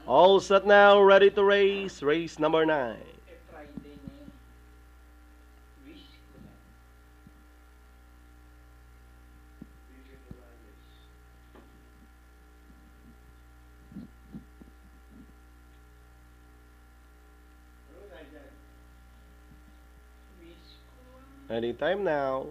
All set now, ready to race. Race number 9. Anytime now.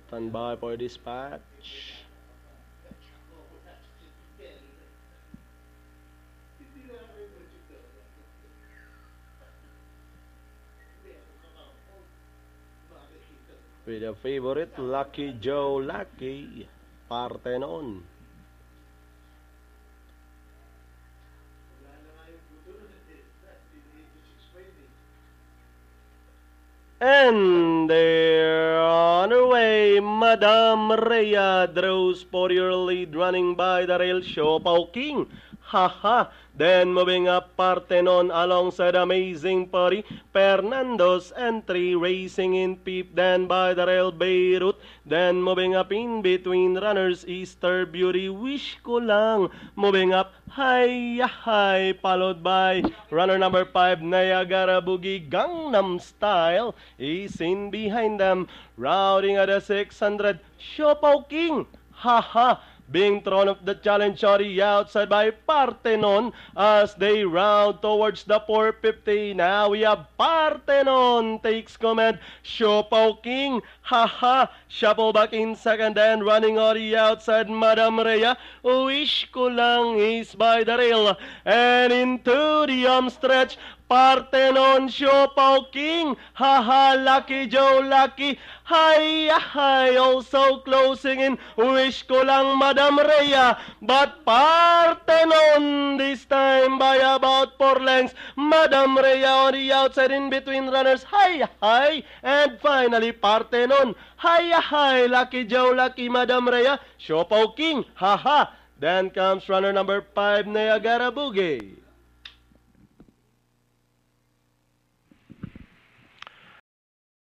Stand by for dispatch. With a favorite, Lucky Joe Lucky, Parthenon. And they're on her way. Madame Rhea draws for your lead, running by the rail. Siopaw King. Haha. Then moving up, Parthenon alongside Amazing Party. Fernando's entry racing in peep. Then by the rail, Beirut. Then moving up in between runners, Easter Beauty. Wish ko lang. Moving up, High, followed by runner number 5, Niagara Boogie. Gangnam Style is in behind them. Routing at the 600, Siopaw King. Haha. Being thrown off the challenge sorry outside by Parthenon as they round towards the 450. Now we have Parthenon takes command. Siopaw King, haha, shuffle back in second and running on the outside. Madame Rhea, wish ko lang is by the rail and into the stretch. Parthenon, Siopaw King, haha, Lucky Joe Lucky, high, also closing in, wish ko lang Madame Rhea, but Parthenon this time by about 4 lengths. Madame Rhea on the outside in between runners, high, and finally Parthenon, high, Lucky Joe Lucky, Madame Rhea, Siopaw King, haha. Then comes runner number 5, Niagara Boogie.